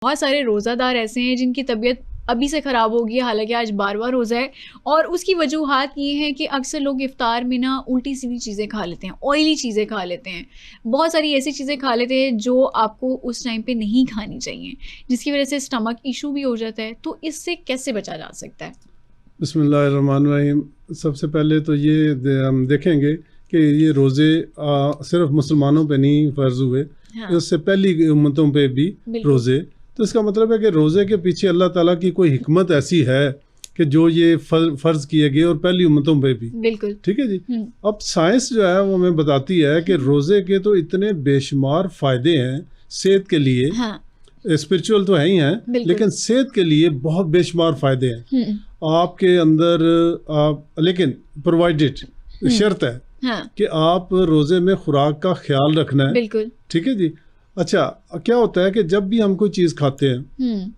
बहुत सारे रोज़ादार ऐसे हैं जिनकी तबीयत अभी से ख़राब होगी, हालांकि आज 12वां रोज़ा है। और उसकी वजूहात ये है कि अक्सर लोग इफ्तार में ना उल्टी सीधी चीज़ें खा लेते हैं, ऑयली चीज़ें खा लेते हैं, बहुत सारी ऐसी चीज़ें खा लेते हैं जो आपको उस टाइम पे नहीं खानी चाहिए, जिसकी वजह से स्टमक इशू भी हो जाता है। तो इससे कैसे बचा जा सकता है? बिस्मिल्लाहिर्रहमानिर्रहीम। सबसे पहले तो ये हम देखेंगे कि ये रोज़े सिर्फ मुसलमानों पे नहीं फ़र्ज़ हुए, हाँ, उससे पहली उम्मतों पे भी बिल्कुल। रोज़े। तो इसका मतलब है कि रोज़े के पीछे अल्लाह ताला की कोई हिकमत ऐसी है कि जो ये फ़र्ज़ किए गए और पहली उम्मतों पे भी। बिल्कुल। ठीक है जी। अब साइंस जो है वो हमें बताती है कि रोज़े के तो इतने बेशुमार फ़ायदे हैं सेहत के लिए। हाँ, स्पिरिचुअल तो है ही हैं, बिल्कुल। लेकिन सेहत के लिए बहुत बेशुमार फ़ायदे हैं आपके अंदर। लेकिन प्रोवाइडेड, शर्त है हाँ, कि आप रोज़े में खुराक का ख्याल रखना है। बिल्कुल। ठीक है जी। अच्छा, क्या होता है कि जब भी हम कोई चीज़ खाते हैं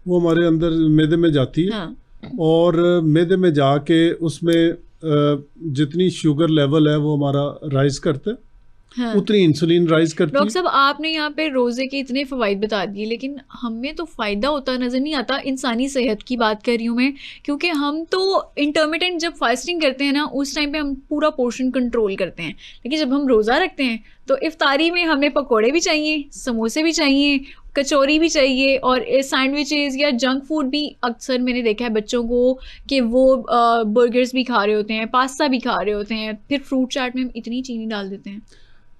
वो हमारे अंदर मैदे में जाती है। हाँ, और मैदे में जाके उसमें जितनी शुगर लेवल है वो हमारा राइज करता है, हाँ। उतनी इंसुलिन राइज करती डॉक्टर है। साहब, आपने यहाँ पे रोजे के इतने फवाइद बता दिए, लेकिन हमें तो फायदा होता नजर नहीं आता। इंसानी सेहत की बात कर रही हूँ मैं, क्योंकि हम तो इंटरमिटेंट जब फास्टिंग करते हैं ना, उस टाइम पे हम पूरा पोर्शन कंट्रोल करते हैं, लेकिन जब हम रोज़ा रखते हैं तो इफ्तारी में हमें पकोड़े भी चाहिए, समोसे भी चाहिए, कचौरी भी चाहिए, और सैंडविचेस या जंक फूड भी। अक्सर मैंने देखा है बच्चों को कि वो बर्गर्स भी खा रहे होते हैं, पास्ता भी खा रहे होते हैं, फिर फ्रूट चाट में हम इतनी चीनी डाल देते हैं।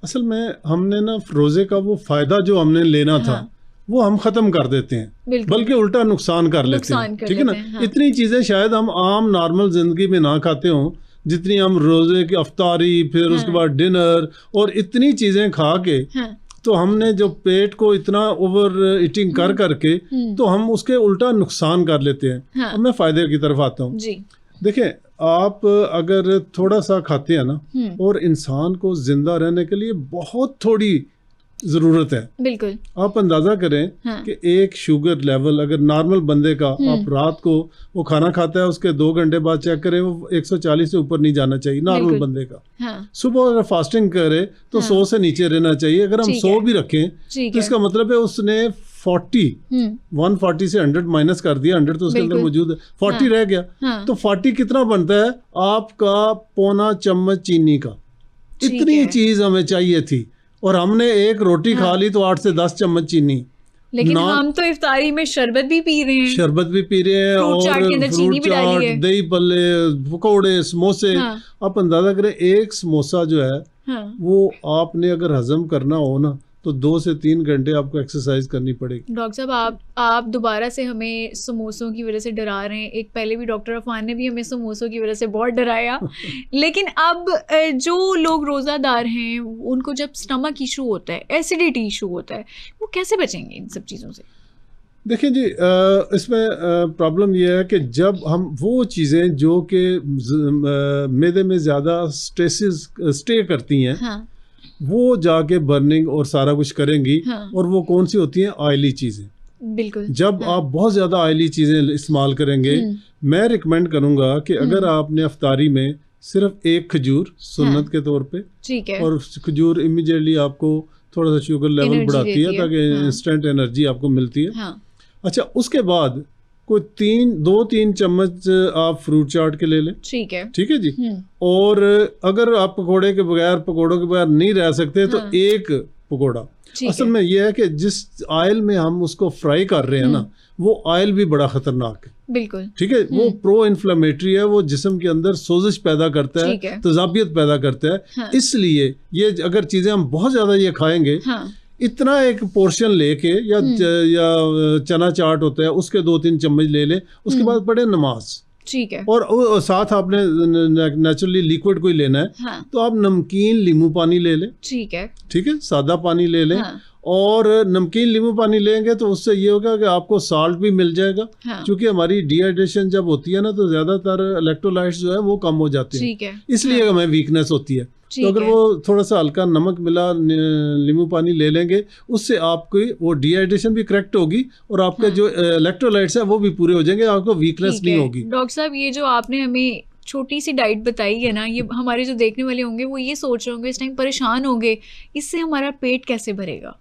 असल में हमने ना रोज़े का वो फ़ायदा जो हमने लेना था हाँ, वो हम ख़त्म कर देते हैं, बिल्कुल। बल्कि उल्टा नुकसान कर लेते नुकसान हैं। कर ठीक है ना। लेते हैं, हाँ। इतनी चीज़ें शायद हम आम नॉर्मल ज़िंदगी में ना खाते हों जितनी हम रोज़े की अफ्तारी, फिर उसके हाँ, बाद डिनर और इतनी चीज़ें खा के, हाँ, तो हमने जो पेट को इतना ओवर ईटिंग कर करके तो हम उसके उल्टा नुकसान कर लेते हैं। हाँ। अब मैं फ़ायदे की तरफ आता हूँ। जी। देखें, आप अगर थोड़ा सा खाते हैं ना, और इंसान को जिंदा रहने के लिए बहुत थोड़ी ज़रूरत है। बिल्कुल। आप अंदाज़ा करें हाँ, कि एक शुगर लेवल अगर नॉर्मल बंदे का, आप रात को वो खाना खाता है उसके 2 घंटे बाद चेक करें, वो 140 से ऊपर नहीं जाना चाहिए नॉर्मल बिल्कुल। बंदे का। हाँ, सुबह अगर फास्टिंग करे तो 100 से नीचे रहना चाहिए। अगर हम ठीक 100 है। भी रखें ठीक तो है। इसका मतलब है उसने 40 140 से 100 माइनस कर दिया, 100 तो उसके अंदर बिल्कुल। मौजूद है, 40 रह गया। हाँ, तो 40 कितना बनता है? आपका पौना चम्मच चीनी का। ठीक इतनी है। चीज हमें चाहिए थी और हमने एक रोटी खा ली तो 8 से 10 चम्मच चीनी। लेकिन ना हम तो इफ्तारी में शरबत भी पी रहे हैं, शरबत भी पी रहे हैं फ्रूट और चाट के अंदर फ्रूट चीनी भी डाली चाट, है। दही भल्ले, पकौड़े, समोसे। हाँ, आप अंदाजा करें, एक समोसा जो है हाँ। वो आपने अगर हजम करना हो ना तो 2 से 3 घंटे आपको एक्सरसाइज करनी पड़ेगी। डॉक्टर साहब, आप दोबारा से हमें समोसों की वजह से डरा रहे हैं। एक पहले भी डॉक्टर अफान ने भी हमें समोसों की वजह से बहुत डराया। लेकिन अब जो लोग रोज़ादार हैं उनको जब स्टमक इशू होता है, एसिडिटी इशू होता है, वो कैसे बचेंगे इन सब चीज़ों से? देखिए जी, इसमें प्रॉब्लम यह है कि जब हम वो चीज़ें जो कि मैदे में ज़्यादा स्टे करती हैं, हाँ, वो जाके बर्निंग और सारा कुछ करेंगी। हाँ। और वो कौन सी होती हैं? ऑयली चीज़ें। बिल्कुल। जब आप बहुत ज़्यादा ऑयली चीज़ें इस्तेमाल करेंगे, मैं रिकमेंड करूँगा कि अगर आपने अफ्तारी में सिर्फ एक खजूर सुन्नत के तौर पे, ठीक है। और खजूर इमीडिएटली आपको थोड़ा सा शुगर लेवल एनर्जी बढ़ाती देती है है। ताकि हाँ। इंस्टेंट एनर्जी आपको मिलती है। हाँ, अच्छा, उसके बाद कोई 2-3 चम्मच आप फ्रूट चाट के ले लें। ठीक है। ठीक है जी। और अगर आप पकोड़े के बगैर, पकोड़ों के बगैर नहीं रह सकते तो हाँ। एक पकोड़ा। ठीक असल है। में यह है कि जिस ऑयल में हम उसको फ्राई कर रहे हैं ना, वो ऑयल भी बड़ा खतरनाक है। बिल्कुल। ठीक है, वो प्रो इन्फ्लेमेटरी है, वो जिस्म के अंदर सोजिश पैदा करता ठीक है, है। तजाबियत पैदा करता है। हाँ। इसलिए ये अगर चीज़ें हम बहुत ज़्यादा ये खाएंगे, हाँ, इतना एक पोर्शन लेके या चना चाट होता है उसके 2-3 चम्मच ले लें, उसके बाद पढ़े नमाज। ठीक है। और साथ आपने नेचुरली लिक्विड कोई लेना है, हाँ, तो आप नमकीन नींबू पानी ले लें। ठीक है। ठीक है, सादा पानी ले लें। हाँ। और नमकीन नींबू पानी लेंगे तो उससे ये होगा कि आपको साल्ट भी मिल जाएगा। हाँ। क्योंकि हमारी डिहाइड्रेशन जब होती है ना तो ज़्यादातर इलेक्ट्रोलाइट्स जो है वो कम हो जाते हैं। ठीक है। इसलिए हमें वीकनेस होती है। ठीक तो अगर है। वो थोड़ा सा हल्का नमक मिला नींबू पानी ले लेंगे, उससे आपकी वो डिहाइड्रेशन भी करेक्ट होगी और आपके जो इलेक्ट्रोलाइट्स है वो भी पूरे हो जाएंगे, आपको वीकनेस ठीक नहीं है। होगी। डॉक्टर साहब, ये जो आपने हमें छोटी सी डाइट बताई है ना, ये हमारे जो देखने वाले होंगे वो ये सोच रहे होंगे, इस टाइम परेशान होंगे, इससे हमारा पेट कैसे भरेगा?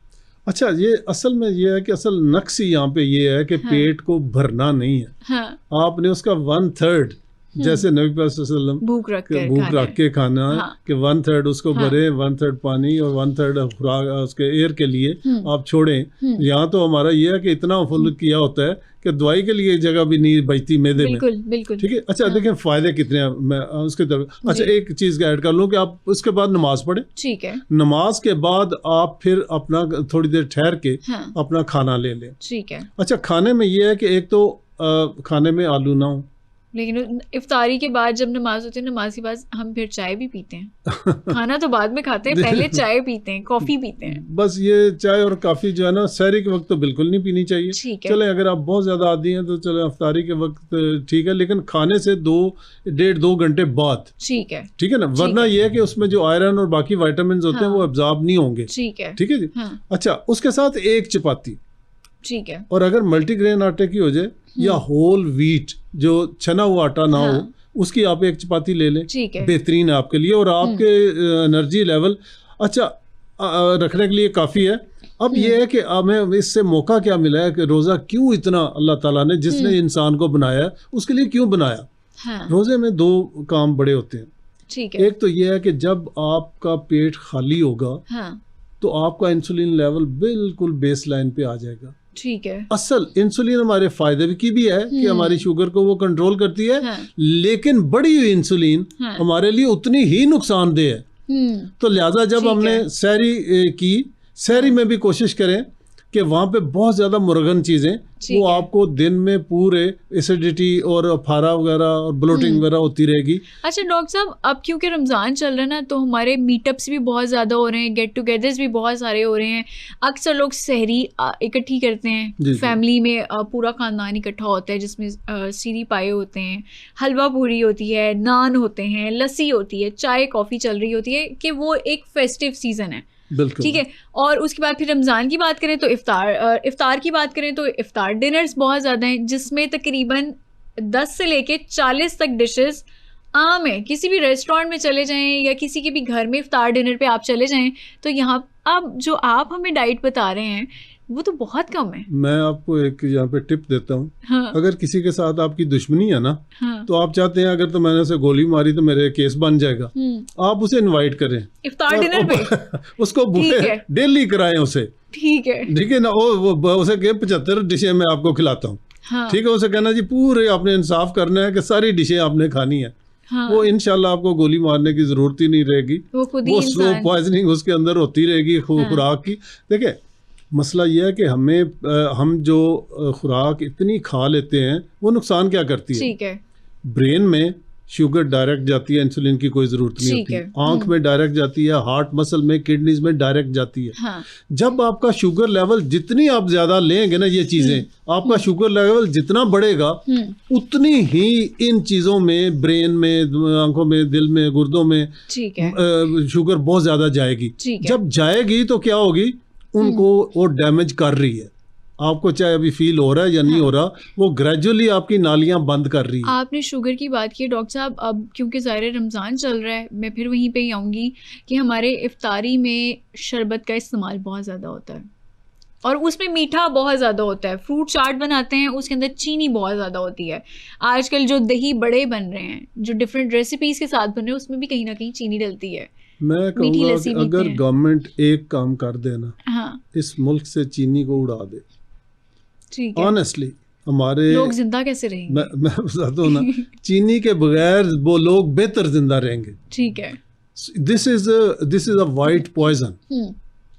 अच्छा, ये असल में ये है कि असल नक्स ही यहाँ पे ये है कि पेट को भरना नहीं है। हाँ, आपने उसका 1/3 जैसे नबी पाक सल्लल्लाहु अलैहि वसल्लम भूख रख के खाना हाँ। कि 1/3 उसको भरे, 1/3 पानी और 1/3 खुराक उसके एयर के लिए आप छोड़ें। यहाँ तो हमारा ये है कि इतना फुल किया होता है कि दवाई के लिए जगह भी नहीं बचती मैदे में। बिल्कुल बिल्कुल। ठीक है। अच्छा, देखें फायदे कितने हैं, मैं उसके तरफ अच्छा एक चीज ऐड कर लूँ कि आप उसके बाद नमाज पढ़े। ठीक है। नमाज के बाद आप फिर अपना थोड़ी देर ठहर के अपना खाना ले लें। ठीक है। अच्छा, खाने में ये है कि एक तो खाने में आलू ना हो, लेकिन इफ्तारी के बाद जब नमाज होती है, नमाज के बाद हम फिर चाय भी पीते हैं। खाना तो बाद में खाते हैं, पहले चाय पीते हैं, कॉफी पीते हैं। बस ये चाय और काफी जो है ना सहरी के वक्त तो बिल्कुल नहीं पीनी चाहिए। चले अगर आप बहुत ज्यादा आदी हैं तो चले इफ्तारी के वक्त ठीक है, लेकिन खाने से 1.5-2 घंटे बाद ठीक है ना, वरना ये है कि उसमें जो आयरन और बाकी विटामिन होते हैं वो एब्जॉर्ब नहीं होंगे। ठीक है जी। अच्छा, उसके साथ एक चपाती, ठीक है, और अगर मल्टीग्रेन आटे की हो जाए या होल व्हीट जो छना हुआ आटा ना हो, उसकी आप एक चपाती ले लें, बेहतरीन है आपके लिए और आपके एनर्जी लेवल अच्छा रखने के लिए काफ़ी है। अब ये है कि हमें इससे मौका क्या मिला है कि रोज़ा क्यों इतना अल्लाह ताला ने जिसने इंसान को बनाया उसके लिए क्यों बनाया। रोज़े में 2 काम बड़े होते हैं। ठीक है। एक तो ये है कि जब आपका पेट खाली होगा तो आपका इंसुलिन लेवल बिल्कुल बेस लाइन पे आ जाएगा। ठीक है। असल इंसुलिन हमारे फायदे की भी है कि हमारी शुगर को वो कंट्रोल करती है, लेकिन बढ़ी हुई इंसुलिन हमारे लिए उतनी ही नुकसानदेह है। तो लिहाजा जब हमने सहरी की, सहरी में भी कोशिश करें कि वहाँ पे बहुत ज़्यादा मुरगन चीज़ें वो आपको दिन में पूरे एसिडिटी और फारा वगैरह और ब्लोटिंग वगैरह होती रहेगी। अच्छा डॉक्टर साहब, अब क्योंकि रमज़ान चल रहा है ना, तो हमारे मीटअप्स भी बहुत ज़्यादा हो रहे हैं, गेट टुगेदर्स भी बहुत सारे हो रहे हैं। अक्सर लोग सहरी इकट्ठी करते हैं, फैमिली में पूरा ख़ानदान इकट्ठा होता है, जिसमें सीरी पाए होते हैं, हलवा पूरी होती है, नान होते हैं, लस्सी होती है, चाय कॉफ़ी चल रही होती है कि वो एक फेस्टिव सीज़न है। ठीक है। और उसके बाद फिर रमज़ान की बात करें तो इफ्तार की बात करें तो इफ्तार डिनर्स बहुत ज़्यादा हैं, जिसमें तकरीबन 10 से लेके 40 तक डिशेस आम है। किसी भी रेस्टोरेंट में चले जाएं या किसी के भी घर में इफ्तार डिनर पे आप चले जाएं तो यहाँ अब जो आप हमें डाइट बता रहे हैं वो तो बहुत कम है। मैं आपको एक यहाँ पे टिप देता हूँ। हाँ। अगर किसी के साथ आपकी दुश्मनी है ना, हाँ। तो आप चाहते हैं अगर तो मैंने उसे गोली मारी तो मेरे केस बन जाएगा, आप उसे इन्वाइट करें इफ्तार डिनर पे उसको बुफे डेली कराएं उसे। ठीक है ना, वो उसे कहे 75 डिशें मैं आपको खिलाता हूँ। हाँ। ठीक है, उसे कहना जी पूरे आपने इंसाफ करना है कि सारी डिशें आपने खानी है। हाँ। वो इंशाल्लाह आपको गोली मारने की जरूरत ही नहीं रहेगी, वो स्लो पॉइजनिंग उसके अंदर होती रहेगी खुराक की। देखिए मसला यह है कि हम जो खुराक इतनी खा लेते हैं वो नुकसान क्या करती है। ठीक है। ब्रेन में शुगर डायरेक्ट जाती है, इंसुलिन की कोई जरूरत नहीं होती। आंख में डायरेक्ट जाती है, हार्ट मसल में, किडनीज में डायरेक्ट जाती है। हाँ। जब आपका शुगर लेवल जितनी आप ज्यादा लेंगे ना ये चीजें, आपका शुगर लेवल जितना बढ़ेगा उतनी ही इन चीजों में, ब्रेन में, आंखों में, दिल में, गुर्दों में शुगर बहुत ज्यादा जाएगी। जब जाएगी तो क्या होगी, उनको वो डैमेज कर रही है। आपको चाहे अभी फील हो रहा है या नहीं हो रहा, वो ग्रेजुअली आपकी नालियां बंद कर रही है। आपने शुगर की बात की डॉक्टर साहब, अब क्योंकि ज़ाहिर रमज़ान चल रहा है, मैं फिर वहीं पे ही आऊँगी कि हमारे इफ्तारी में शरबत का इस्तेमाल बहुत ज़्यादा होता है और उसमें मीठा बहुत ज़्यादा होता है। फ्रूट चाट बनाते हैं, उसके अंदर चीनी बहुत ज़्यादा होती है। आजकल जो दही बड़े बन रहे हैं, जो डिफरेंट रेसिपीज़ के साथ बन रहे हैं, उसमें भी कहीं ना कहीं चीनी डलती है। मैं कहूँगा कि अगर गवर्नमेंट एक काम कर देना, हाँ। इस मुल्क से चीनी को उड़ा दे, ठीक है। ऑनेस्टली हमारे लोग जिंदा कैसे रहेंगे? मैं बताता हूँ ना चीनी के बगैर वो लोग बेहतर जिंदा रहेंगे। ठीक है। This is a white poison.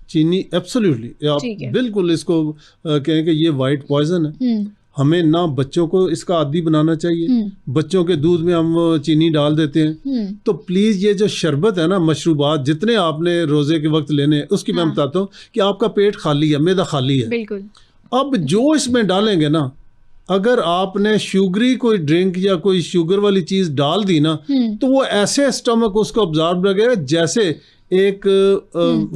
चीनी एब्सोल्युटली, आप बिल्कुल इसको कहें कि ये वाइट पॉइजन है। हमें ना बच्चों को इसका आदी बनाना चाहिए। बच्चों के दूध में हम चीनी डाल देते हैं। तो प्लीज ये जो शरबत है ना, मशरूबात जितने आपने रोजे के वक्त लेने हैं, उसकी मैं बताता हूँ कि आपका पेट खाली है, मैदा खाली है। बिल्कुल। अब जो इसमें डालेंगे ना, अगर आपने शुगरी कोई ड्रिंक या कोई शुगर वाली चीज डाल दी ना, तो वो ऐसे स्टमक उसको ऑब्जर्व लगेगा जैसे एक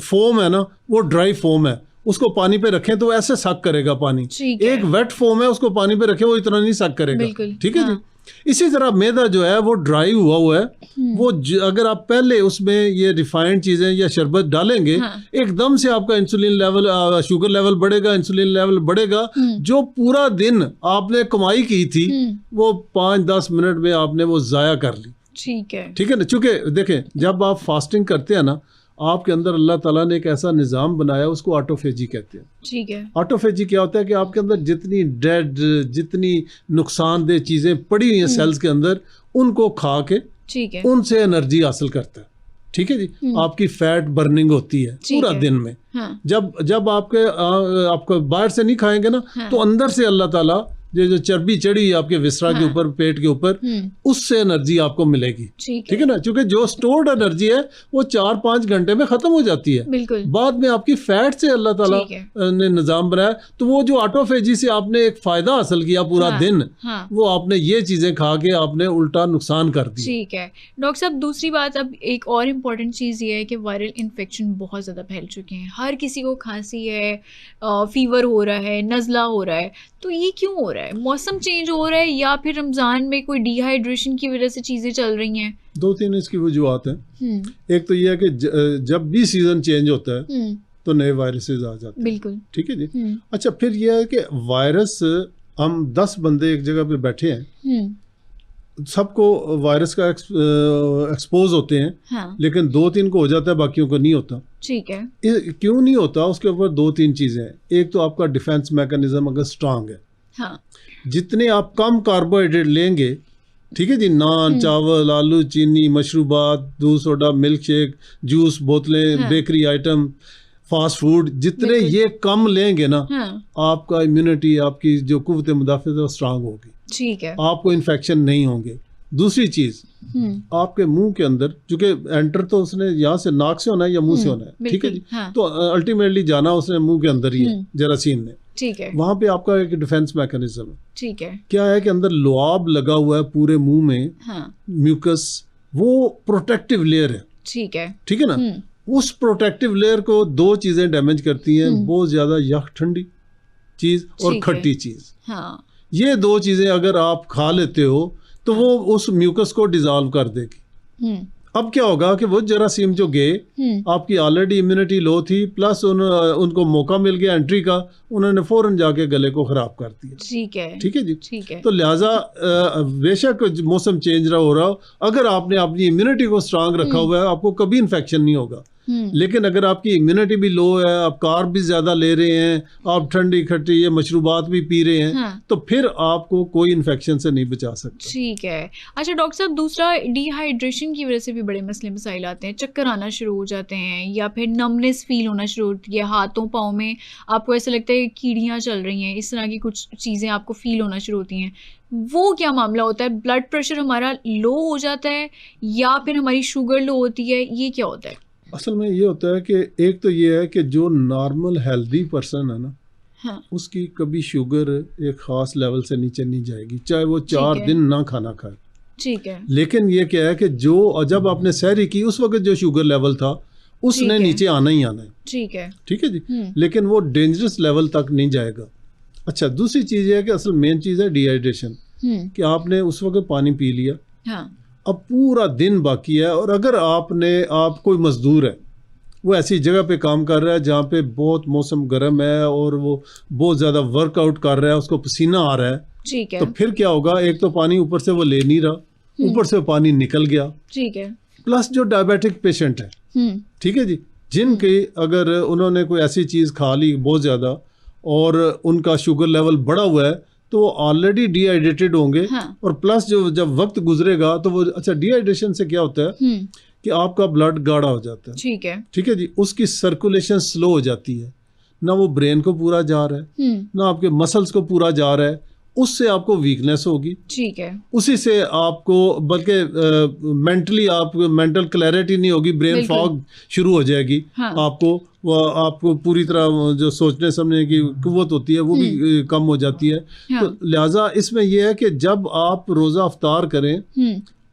फोम है ना, वो ड्राई फोम है, उसको पानी पे रखें तो वो ऐसे सक करेगा पानी। एक वेट फॉर्म है, उसको पानी पे रखें वो इतना नहीं सक करेगा। ठीक है जी। इसी तरह मैदा जो है वो ड्राई हुआ है, वो अगर आप पहले उसमें ये रिफाइंड चीजें या शरबत डालेंगे, एकदम से आपका इंसुलिन लेवल, शुगर लेवल बढ़ेगा, इंसुलिन लेवल बढ़ेगा। जो पूरा दिन आपने कमाई की थी वो 5-10 मिनट में आपने वो जाया कर ली। ठीक है ना। चूंकि देखें, जब आप फास्टिंग करते हैं ना, आपके अंदर अल्लाह ताला ने एक ऐसा निज़ाम बनाया, उसको ऑटोफेजी कहते हैं। ठीक है। ऑटोफेजी क्या होता है कि आपके अंदर जितनी डेड, जितनी नुकसानदेह चीजें पड़ी हुई हैं सेल्स के अंदर, उनको खा के उनसे एनर्जी हासिल करता है। ठीक है जी। आपकी फैट बर्निंग होती है पूरा दिन में। जब आपको बाहर से नहीं खाएंगे ना, तो अंदर से अल्लाह ताला जो चर्बी चढ़ी है आपके विसरा के ऊपर, पेट के ऊपर, उससे एनर्जी आपको मिलेगी। ठीक है ना। क्योंकि जो स्टोर्ड एनर्जी है वो 4-5 घंटे में खत्म हो जाती है। बाद में आपकी फैट से अल्लाह ताला ने निजाम बनाया। तो वो जो ऑटोफेजी से आपने एक फायदा हासिल किया पूरा दिन, वो आपने ये चीजें खा के आपने उल्टा नुकसान कर दिया। ठीक है डॉक्टर साहब। दूसरी बात, अब एक और इम्पोर्टेंट चीज ये है कि वायरल इन्फेक्शन बहुत ज्यादा फैल चुके हैं। हर किसी को खांसी है, फीवर हो रहा है, नज़ला हो रहा है। तो ये क्यों हो रहा है? मौसम चेंज हो रहा है या फिर रमजान में कोई डिहाइड्रेशन की वजह से चीजें चल रही हैं? 2-3 इसकी वजूहत हैं। एक तो ये है कि जब भी सीजन चेंज होता है तो नए वायरसेस आ जाते हैं। बिल्कुल। ठीक है जी। अच्छा, फिर यह है कि वायरस, हम 10 बंदे एक जगह पे बैठे हैं, सबको वायरस का एक्सपोज होते हैं, लेकिन 2-3 को हो जाता है, बाकियों को नहीं होता। ठीक है। क्यों नहीं होता? उसके ऊपर 2-3 चीजें हैं। एक तो आपका डिफेंस मैकेनिज्म अगर स्ट्रांग है, जितने आप कम कार्बोहाइड्रेट लेंगे, ठीक है जी, नान, चावल, आलू, चीनी, मशरूबात, दूध, सोडा, मिल्क शेक, जूस, बोतलें, बेकरी आइटम, फास्ट फूड, जितने ये कम लेंगे ना, आपका इम्यूनिटी, आपकी जो कुव्वत मुदाफ़त है वो स्ट्रांग होगी। ठीक है। आपको इन्फेक्शन नहीं होंगे। दूसरी चीज, आपके मुंह के अंदर, चूंकि एंटर तो उसने यहाँ से नाक से होना है या मुंह से होना है, ठीक है जी। तो अल्टीमेटली जाना उसने मुंह के अंदर ही है, जरासीम ने। ठीक है। वहां पे आपका एक डिफेंस मैकेनिज्म है। ठीक है। क्या है कि अंदर लुआब लगा हुआ है पूरे मुंह में, म्यूकस, वो प्रोटेक्टिव लेयर है। ठीक है। ठीक है ना। उस प्रोटेक्टिव लेयर को 2 चीजें डैमेज करती हैं, बहुत ज्यादा यख ठंडी चीज और खट्टी चीज। ये 2 चीजें अगर आप खा लेते हो तो वो उस म्यूकस को डिसॉल्व कर देगी। अब क्या होगा कि वो जरासीम जो गए, आपकी ऑलरेडी इम्यूनिटी लो थी, प्लस उनको मौका मिल गया एंट्री का, उन्होंने फौरन जाके गले को खराब कर दिया। ठीक है। ठीक है जी। ठीक है। तो लिहाजा बेशक मौसम चेंज हो रहा हो, अगर आपने अपनी इम्यूनिटी को स्ट्रांग रखा हुआ है, आपको कभी इन्फेक्शन नहीं होगा। लेकिन अगर आपकी इम्यूनिटी भी लो है, आप कार्ब भी ज्यादा ले रहे हैं, आप ठंडी खट्टी ये मशरूबात भी पी रहे हैं, तो फिर आपको कोई इन्फेक्शन से नहीं बचा सकता। ठीक है। अच्छा डॉक्टर साहब, दूसरा, डिहाइड्रेशन की वजह से भी बड़े मसले मसाइल आते हैं। चक्कर आना शुरू हो जाते हैं, या फिर नमनेस फील होना शुरू होती है, हाथों पाँव में आपको ऐसा लगता है कीड़ियाँ चल रही हैं, इस तरह की कुछ चीज़ें आपको फील होना शुरू होती हैं। वो क्या मामला होता है? ब्लड प्रेशर हमारा लो हो जाता है या फिर हमारी शुगर लो होती है? ये क्या होता है? असल में ये होता है कि एक तो ये है कि जो नॉर्मल हेल्दी पर्सन है ना, उसकी कभी शुगर एक ख़ास लेवल से नीचे नहीं जाएगी, चाहे वो 4 दिन ना खाना खाए। ठीक है। लेकिन ये क्या है कि जो जब आपने सहरी की उस वक्त जो शुगर लेवल था उसने नीचे आना ही आना है। ठीक है। ठीक है जी। लेकिन वो डेंजरस लेवल तक नहीं जाएगा। अच्छा, दूसरी चीज़ ये है कि असल मेन चीज़ है डिहाइड्रेशन, कि आपने उस वक्त पानी पी लिया, अब पूरा दिन बाकी है, और अगर आप कोई मजदूर है, वो ऐसी जगह पे काम कर रहा है जहाँ पे बहुत मौसम गर्म है और वो बहुत ज़्यादा वर्कआउट कर रहा है, उसको पसीना आ रहा है, ठीक है, तो फिर क्या होगा? एक तो पानी ऊपर से वो ले नहीं रहा, ऊपर से पानी निकल गया। ठीक है। प्लस जो डायबिटिक पेशेंट है, ठीक है जी, जिनके अगर उन्होंने कोई ऐसी चीज़ खा ली बहुत ज़्यादा और उनका शुगर लेवल बढ़ा हुआ है, तो वो ऑलरेडी डिहाइड्रेटेड होंगे। और प्लस जो जब वक्त गुजरेगा तो वो, अच्छा, डिहाइड्रेशन से क्या होता है कि आपका ब्लड गाढ़ा हो जाता है। ठीक है। ठीक है जी। उसकी सर्कुलेशन स्लो हो जाती है, ना वो ब्रेन को पूरा जा रहा है, ना आपके मसल्स को पूरा जा रहा है, उससे आपको वीकनेस होगी। ठीक है। उसी से आपको बल्कि मेंटली आपको मेंटल क्लैरिटी नहीं होगी, ब्रेन फॉग शुरू हो जाएगी। आपको पूरी तरह जो सोचने समझने की कुव्वत होती है वो भी कम हो जाती है। तो लिहाजा इसमें यह है कि जब आप रोज़ा अफ्तार करें,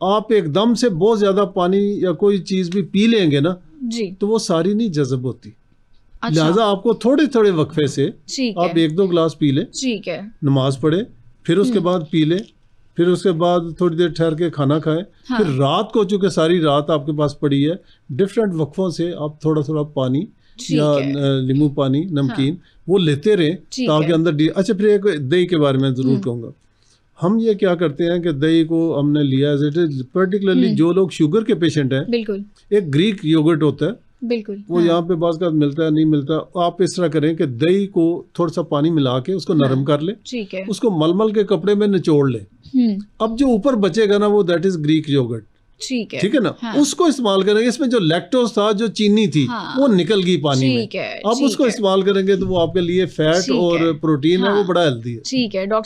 आप एकदम से बहुत ज़्यादा पानी या कोई चीज़ भी पी लेंगे ना जी, तो वो सारी नहीं जज़ब होती। लिहाजा आपको थोड़े थोड़े वक्फे से आप 1-2 गिलास पी ले, ठीक है, नमाज पढ़े, फिर उसके बाद पी ले, फिर उसके बाद थोड़ी देर ठहर के खाना खाएं, फिर रात को चूंकि सारी रात आपके पास पड़ी है, डिफरेंट वक्फों से आप थोड़ा थोड़ा पानी या नींबू पानी, नमकीन वो लेते रहें ताकि अंदर अच्छा। फिर एक दही के बारे में जरूर कहूँगा, हम ये क्या करते हैं कि दही को हमने लिया एज इट इज, पर्टिकुलरली जो लोग शुगर के पेशेंट हैं, बिल्कुल, एक ग्रीक योगर्ट होता है, बिल्कुल, वो यहाँ पे बाज़ का मिलता है, नहीं मिलता, आप इस तरह करें कि दही को थोड़ा सा पानी मिला के उसको नरम कर ले, ठीक है, उसको मलमल के कपड़े में निचोड़ ले, अब जो ऊपर बचेगा ना वो दैट इज ग्रीक योगर्ट, ठीक है ना, उसको इस्तेमाल करेंगे। इसमें जो लैक्टोज था, जो चीनी थी, वो निकल गई पानी में, अब उसको इस्तेमाल करेंगे तो वो आपके लिए फैट और प्रोटीन है, वो बड़ा हेल्दी है। ठीक है डॉक्टर